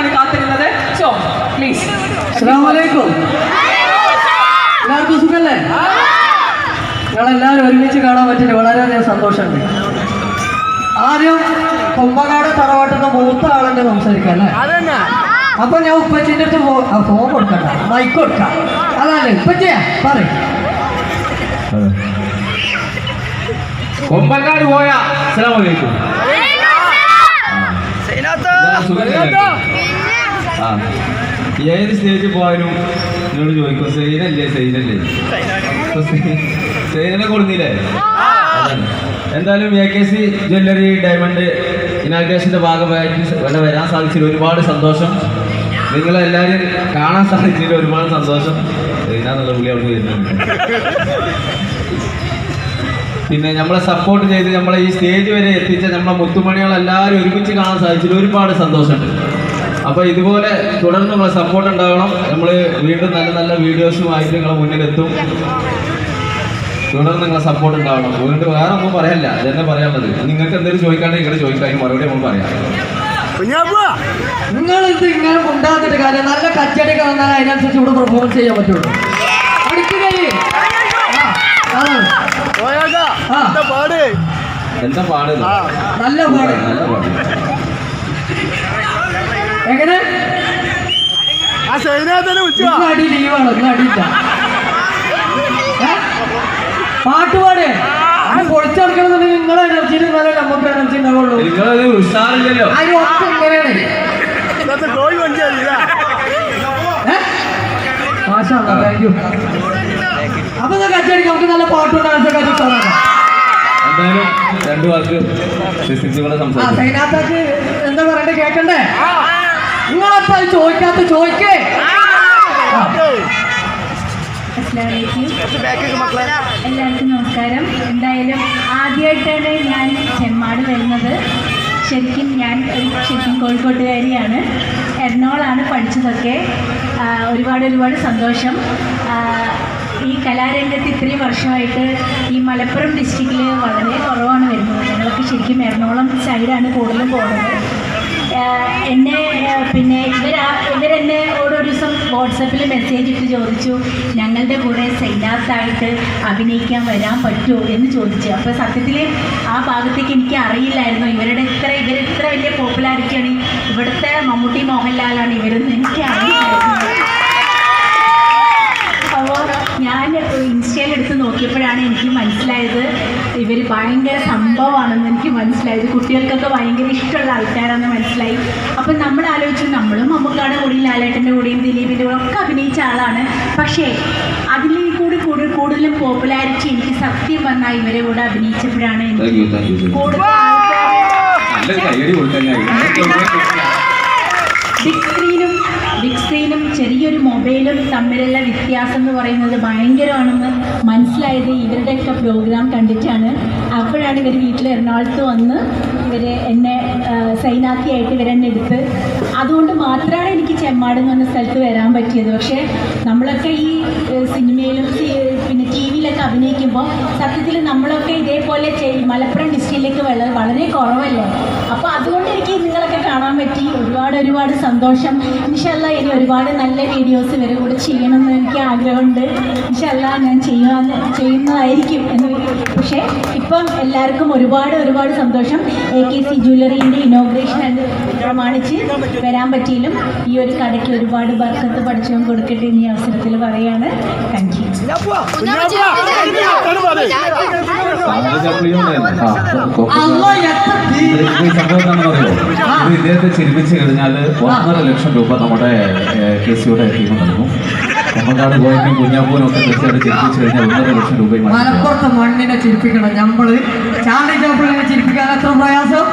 കാണാനാണ് കാത്തിരുന്നത്. So please. അസ്സലാമു അലൈക്കും. എല്ലാവർക്കും സുഖല്ലേ? ഞങ്ങളെല്ലാവരും ഒരുമിച്ച് കാണാൻ പറ്റിയിട്ട് വളരെയധികം സന്തോഷമുണ്ട്. ആദ്യം കൊമ്പനാട് തറവാട്ടുന്ന മൂത്ത ആളെന്നെ സംസാരിക്കാം അല്ലേ? അപ്പൊ ഞാൻ ഉപ്പച്ചിന്റെ അടുത്ത് ഫോൺ കൊടുക്കണ്ട, മൈക്ക് കൊടുക്കാം. അതല്ലേ ഉപ്പച്ചിയാ പറയും. കൊമ്പങ്കാട് പോയ അസ്സലാമലൈക്കും. ഏത് സ്റ്റേജിൽ പോയാലും എന്നോട് ചോദിക്കും സൈനല്ലേ സൈനല്ലേ, സൈനനെ കൊടുന്നില്ലേ? എന്തായാലും AKC ജ്വല്ലറി ഡയമണ്ട് ഇനാഗ്രേഷൻ്റെ ഭാഗമായിട്ട് ഇവിടെ വരാൻ സാധിച്ചതിൽ ഒരുപാട് സന്തോഷം. നിങ്ങളെല്ലാവരും കാണാൻ സാധിച്ചതിൽ ഒരുപാട് സന്തോഷം. സൈനാന്നുള്ള പുള്ളി അവിടെ വരുന്നുണ്ട്. പിന്നെ നമ്മളെ സപ്പോർട്ട് ചെയ്ത് നമ്മളെ ഈ സ്റ്റേജ് വരെ എത്തിച്ച നമ്മളെ മുത്തുമണികളെല്ലാവരും ഒരുമിച്ച് കാണാൻ സാധിച്ചതിൽ ഒരുപാട് സന്തോഷമുണ്ട്. അപ്പോൾ ഇതുപോലെ തുടർന്ന് നമ്മളെ സപ്പോർട്ട് ഉണ്ടാവണം. നമ്മൾ വീണ്ടും നല്ല നല്ല വീഡിയോസുമായിട്ട് നിങ്ങളെ മുന്നിലെത്തും. തുടർന്ന് നിങ്ങളെ സപ്പോർട്ട് ഉണ്ടാവണം. വീണ്ടും വേറെ ഒന്നും പറയല്ല, ഇതെന്നെ പറയാനുള്ളത്. നിങ്ങൾക്ക് എന്തെങ്കിലും ചോദിക്കാണ്ട് നിങ്ങൾ ചോദിക്കാം, അതിന് മറുപടി നമ്മൾ പറയാം. നിങ്ങളിത് ഇങ്ങനെ ഉണ്ടാകുന്നിട്ട് കാര്യം നല്ല കച്ചടിക്ക് വന്നാൽ അതിനനുസരിച്ച് ഇവിടെ പെർഫോമൻസ് ചെയ്യാൻ പറ്റുള്ളൂ. എന്താ പാട്? നല്ല പാട്. എങ്ങനെ അടി ലീവാണോ? ഇന്ന് അടിയില്ല. പാട്ടുപാട് പൊളിച്ചെടുക്കണമെന്നുണ്ടെങ്കിൽ നിങ്ങളെ എനർജിയിൽ നല്ല നമുക്ക് എനർജി ഉണ്ടാവുള്ളൂ. ഉഷാറില്ലല്ലോ. അതിനൊക്കെ ഇങ്ങനെയാണ്. മാഷാ അല്ലാഹ്, താങ്ക് യു. അപ്പൊ കച്ചടിക്ക് നമുക്ക് നല്ല പാട്ടും ഡാൻസൊക്കെ ഇഷ്ടമാണ്. എന്തായാലും രണ്ടു വാക്ക് അതിനകത്തേക്ക് എന്താ പറയണ്ടേ കേക്കണ്ടേ? നിങ്ങളപ്പ ചോദിക്കാത്ത ചോദിക്കേ. എല്ലാവർക്കും നമസ്കാരം. എന്തായാലും ആദ്യമായിട്ടാണ് ഞാൻ ചെമ്മാട് വരുന്നത്. ശരിക്കും കോഴിക്കോട്ടുകാരിയാണ്. എറണാകുളമാണ് പഠിച്ചതൊക്കെ. ഒരുപാട് സന്തോഷം. ഈ കലാരംഗത്ത് ഇത്രയും വർഷമായിട്ട് ഈ മലപ്പുറം ഡിസ്ട്രിക്റ്റിൽ വളരെ കുറവാണ് വരുന്നത്. ഞങ്ങളൊക്കെ ശരിക്കും എറണാകുളം സൈഡാണ് കൂടുതലും പോകുന്നത്. എന്നെ പിന്നെ ഇവരെന്നെ ഓരോ ദിവസം വാട്സപ്പിൽ മെസ്സേജ് ഇട്ട് ചോദിച്ചു, ഞങ്ങളുടെ കൂടെ സൈനാത്തായിട്ട് അഭിനയിക്കാൻ വരാൻ പറ്റുമോ എന്ന് ചോദിച്ചു. അപ്പോൾ സത്യത്തിൽ ആ ഭാഗത്തേക്ക് എനിക്ക് അറിയില്ലായിരുന്നു ഇവരിത്ര വലിയ പോപ്പുലാരിറ്റിയാണ്. ഇവിടുത്തെ മമ്മൂട്ടി മോഹൻലാലാണ് ഇവരെന്ന് എനിക്ക് അറിയില്ലായിരുന്നു. അപ്പോൾ ഞാൻ ഇൻസ്റ്റയിലെടുത്ത് നോക്കിയപ്പോഴാണ് എനിക്ക് മനസ്സിലായത് ഇവർ ഭയങ്കര സംഭവമാണെന്ന് എനിക്ക് മനസ്സിലായത്. കുട്ടികൾക്കൊക്കെ ഭയങ്കര ഇഷ്ടമുള്ള ആൾക്കാരാണെന്ന് മനസ്സിലായി. അപ്പം നമ്മൾ ആലോചിച്ചു, നമ്മളും മമ്മൂക്കാടെ കൂടെയും ലാലേട്ടൻ്റെ കൂടെയും ദിലീപിൻ്റെ കൂടെ ഒക്കെ അഭിനയിച്ച ആളാണ്. പക്ഷേ അതിൽ കൂടി കൂടുതലും പോപ്പുലാരിറ്റി എനിക്ക് സത്യം പറഞ്ഞാൽ ഇവരെ കൂടെ അഭിനയിച്ചപ്പോഴാണ് എനിക്ക് കൂടുതൽ ബിഗ് സ്ക്രീനും ചെറിയൊരു മൊബൈലും തമ്മിലുള്ള വ്യത്യാസം എന്ന് പറയുന്നത് ഭയങ്കരമാണെന്ന് മനസ്സിലായത് ഇവരുടെയൊക്കെ പ്രോഗ്രാം കണ്ടിട്ടാണ്. അപ്പോഴാണ് ഇവർ വീട്ടിൽ എറണാകുളത്ത് വന്ന് എന്നെ സൈനാത്തിയായിട്ട് ഇവരെന്നെ എടുത്ത്. അതുകൊണ്ട് മാത്രമാണ് എനിക്ക് ചെമ്മാട് എന്ന് പറഞ്ഞ സ്ഥലത്ത് വരാൻ പറ്റിയത്. പക്ഷേ നമ്മളൊക്കെ ഈ സിനിമയിലും പിന്നെ TV വിയിലൊക്കെ അഭിനയിക്കുമ്പോൾ സത്യത്തിൽ നമ്മളൊക്കെ ഇതേപോലെ മലപ്പുറം ഡിസ്ട്രിക്റ്റിലേക്ക് വളരെ കുറവല്ലേ. അപ്പോൾ അതുകൊണ്ട് എനിക്ക് നിങ്ങളൊക്കെ കാണാൻ പറ്റി. ഒരുപാട് സന്തോഷം. ഇൻഷാ അല്ലാഹ് ഇനി ഒരുപാട് നല്ല വീഡിയോസ് ഇവരെ കൂടെ ചെയ്യണമെന്ന് എനിക്ക് ആഗ്രഹമുണ്ട്. ഇൻഷാ അല്ലാഹ് ഞാൻ ചെയ്യുന്നതായിരിക്കും എന്ന്. പക്ഷേ ഇപ്പം എല്ലാവർക്കും ഒരുപാട് സന്തോഷം. AKC ജ്വല്ലറിൻ്റെ ഇനോഗ്രേഷൻ പ്രമാണിച്ച് വരാൻ പറ്റിയാലും ഈ ഒരു കടയ്ക്ക് ഒരുപാട് ബർക്കത്ത് പഠിച്ചവൻ കൊടുക്കട്ടെ ഈ അവസരത്തിൽ പറയാണ്. Thank you. ഇദ്ദേഹത്തെ ചിരിപ്പിച്ചു കഴിഞ്ഞാൽ 1.5 ലക്ഷം രൂപ നമ്മുടെ KCയുടെ ടീം നൽകും. കൊമ്പങ്കാട് പോയതിനും കുഞ്ഞാപ്പൂനും ഒക്കെ തീർച്ചയായിട്ടും ചിരിപ്പിച്ചു കഴിഞ്ഞാൽ 1.5 ലക്ഷം രൂപയും. മലപ്പുറത്തെ മണ്ണിനെ ചിരിപ്പിക്കണം. നമ്മള് ചാണ്ടി ചോപ്പിളിനെ ചിരിപ്പിക്കാൻ എത്ര പ്രയാസം.